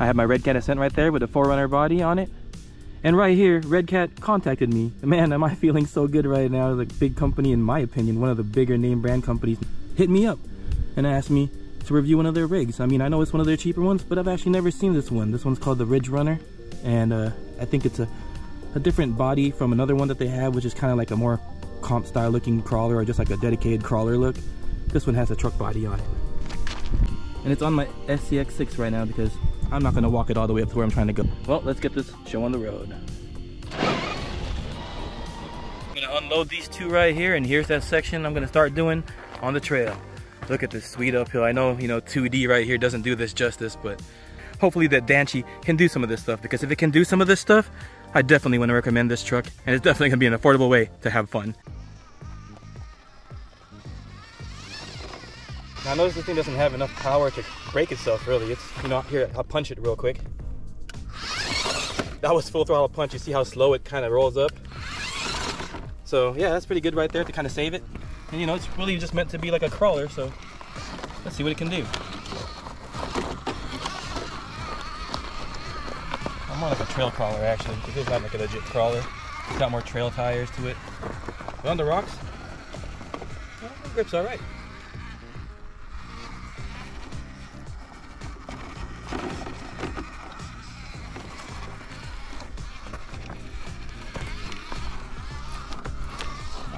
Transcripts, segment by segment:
I have my Redcat Ascent right there with a 4Runner body on it. And right here, Redcat contacted me. Man, am I feeling so good right now. Like, big company, in my opinion, one of the bigger name brand companies, hit me up and asked me to review one of their rigs. I mean, I know it's one of their cheaper ones, but I've actually never seen this one. This one's called the Ridgerunner, and I think it's a different body from another one that they have, which is kind of like a more comp style looking crawler, or just like a dedicated crawler look. This one has a truck body on it. And it's on my SCX6 right now because I'm not going to walk it all the way up to where I'm trying to go. Well, let's get this show on the road. I'm going to unload these two right here, and here's that section I'm going to start doing on the trail. Look at this sweet uphill. I know, 2D right here doesn't do this justice, but hopefully that Danchee can do some of this stuff, because if it can do some of this stuff, I definitely want to recommend this truck, and it's definitely going to be an affordable way to have fun. Now notice this thing doesn't have enough power to brake itself, really. It's, here, I'll punch it real quick. That was full throttle punch. You see how slow it kind of rolls up? So yeah, that's pretty good right there to kind of save it. And it's really just meant to be like a crawler, so let's see what it can do. I'm more like a trail crawler, actually. It is not like a legit crawler. It's got more trail tires to it. But on the rocks, well, the grip's all right.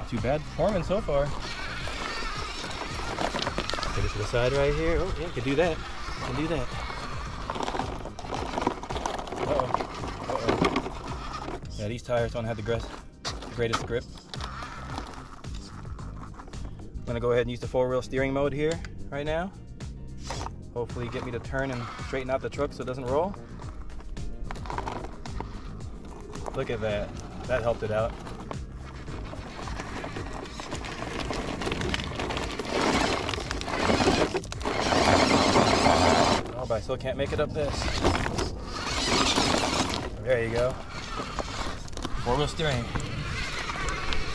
Too bad performance so far. Take it to the side right here. Oh yeah, can do that. Can do that. Uh-oh. Yeah, these tires don't have the greatest grip. I'm gonna go ahead and use the 4-wheel steering mode here right now. Hopefully get me to turn and straighten out the truck so it doesn't roll. Look at that. That helped it out. But I still can't make it up this. There you go. 4-wheel steering.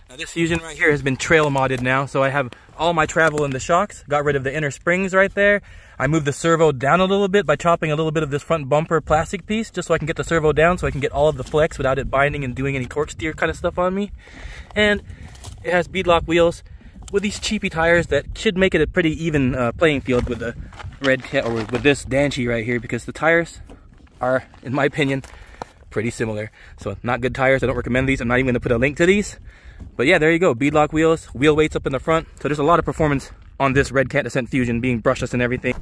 Now this Fusion right here has been trail modded now, so I have all my travel in the shocks. Got rid of the inner springs right there. I moved the servo down a little bit by chopping a little bit of this front bumper plastic piece, just so I can get the servo down, so I can get all of the flex without it binding and doing any torque steer kind of stuff on me. And it has beadlock wheels with these cheapy tires that should make it a pretty even playing field with the Redcat, or with this Danchee right here, because the tires are, in my opinion, pretty similar. So not good tires. I don't recommend these. I'm not even going to put a link to these. But yeah, there you go. Beadlock wheels, wheel weights up in the front. So there's a lot of performance on this Redcat Ascent Fusion, being brushless and everything.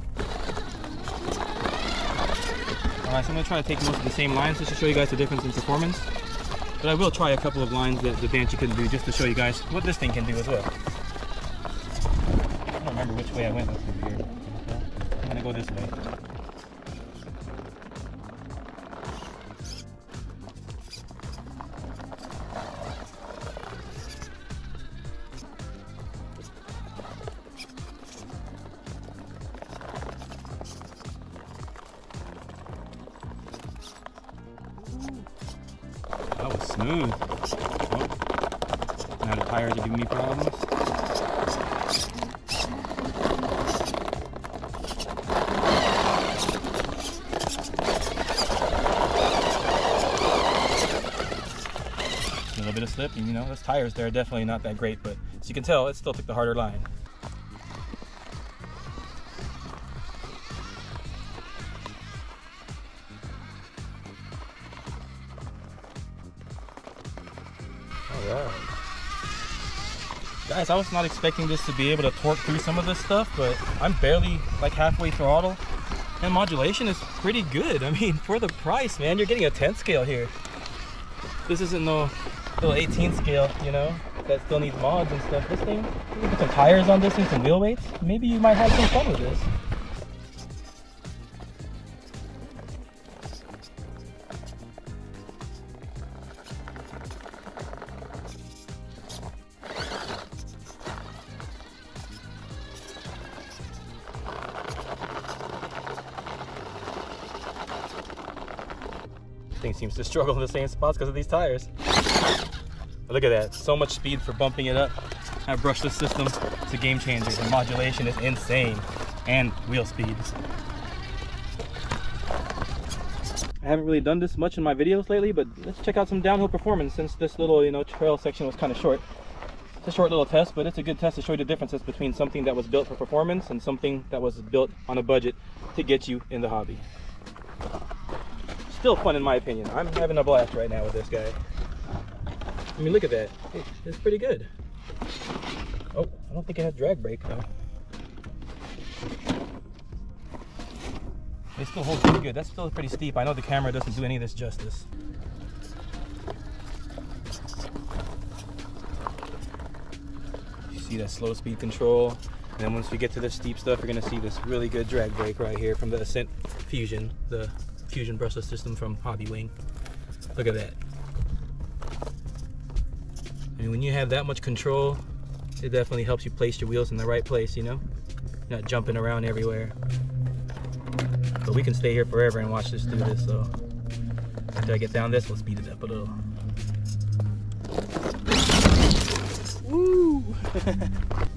Alright, so I'm going to try to take most of the same lines just to show you guys the difference in performance. But I will try a couple of lines that the Danchee couldn't do, just to show you guys what this thing can do as well. I don't remember which way I went over here. I'm going to go this way. That was smooth. Oh. Now the tires are giving me problems. A little bit of slip, and those tires there are definitely not that great, but as you can tell, it still took the harder line. Alright. Guys, I was not expecting this to be able to torque through some of this stuff, but I'm barely like halfway throttle, and modulation is pretty good. I mean, for the price, man, you're getting a 10 scale here. This isn't no little 18 scale, that still needs mods and stuff. This thing, you can put some tires on this and some wheel weights. Maybe you might have some fun with this. Thing seems to struggle in the same spots because of these tires. But look at that, so much speed for bumping it up. That brushless system, it's a game changer. The modulation is insane, and wheel speed. I haven't really done this much in my videos lately, but let's check out some downhill performance since this little, you know, trail section was kind of short. It's a short little test, but it's a good test to show you the differences between something that was built for performance and something that was built on a budget to get you in the hobby. Still fun in my opinion. I'm having a blast right now with this guy. I mean, look at that. It's pretty good. Oh, I don't think it has drag brake though. It still holds pretty good. That's still pretty steep. I know the camera doesn't do any of this justice. You see that slow speed control. And then once we get to this steep stuff, you're gonna see this really good drag brake right here from the Ascent Fusion, the Fusion brushless system from Hobby Wing. Look at that. I mean, when you have that much control, it definitely helps you place your wheels in the right place, you know? Not jumping around everywhere. But we can stay here forever and watch this do this, so after I get down this, we'll speed it up a little. Woo!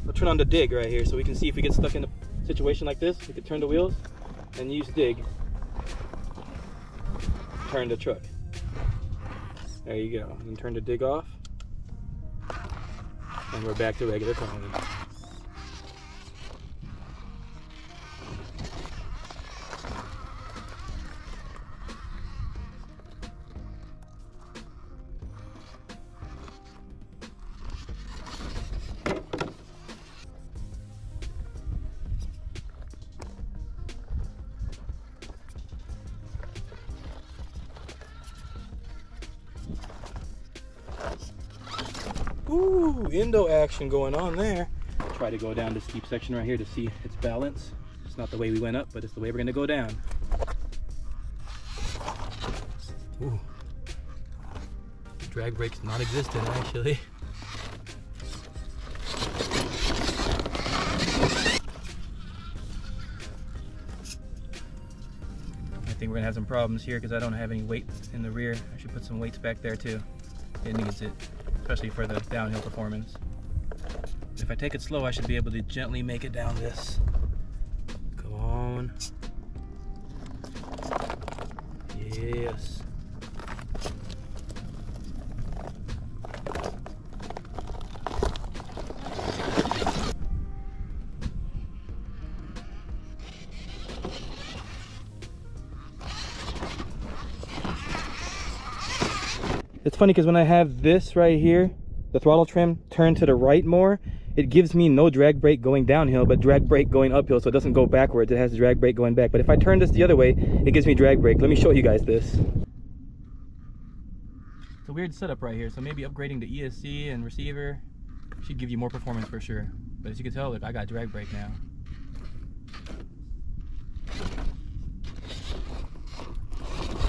We'll turn on the dig right here so we can see if we get stuck in a situation like this, we can turn the wheels and use dig. Turn the truck. There you go. And turn the dig off. And we're back to regular Proline. Ooh, endo action going on there. Try to go down this steep section right here to see its balance. It's not the way we went up, but it's the way we're gonna go down. Ooh. Drag brake's non-existent actually. I think we're gonna have some problems here because I don't have any weight in the rear. I should put some weights back there too. It needs it, especially for the downhill performance. If I take it slow, I should be able to gently make it down this. Come on. Yes. It's funny because when I have this right here, the throttle trim turned to the right more, it gives me no drag brake going downhill, but drag brake going uphill, so it doesn't go backwards. It has drag brake going back. But if I turn this the other way, it gives me drag brake. Let me show you guys this. It's a weird setup right here, so maybe upgrading the ESC and receiver should give you more performance for sure. But as you can tell, look, I got drag brake now.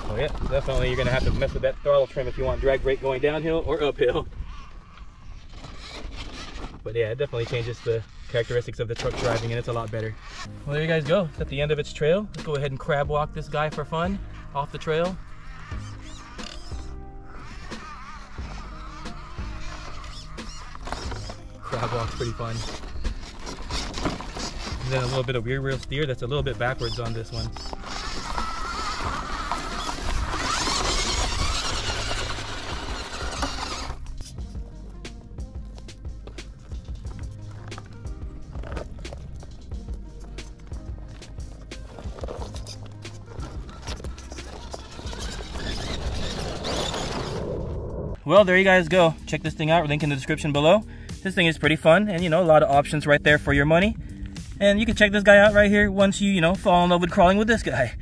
Oh yeah, definitely you're gonna have to mess with that throttle trim if you want drag brake going downhill or uphill. But yeah, it definitely changes the characteristics of the truck driving, and it's a lot better. Well, there you guys go. It's at the end of its trail. Let's go ahead and crab walk this guy for fun off the trail. Crab walk's pretty fun. And then a little bit of rear wheel steer that's a little bit backwards on this one. Well, there you guys go. Check this thing out, link in the description below. This thing is pretty fun, and you know, a lot of options right there for your money. And you can check this guy out right here once you know, fall in love with crawling with this guy.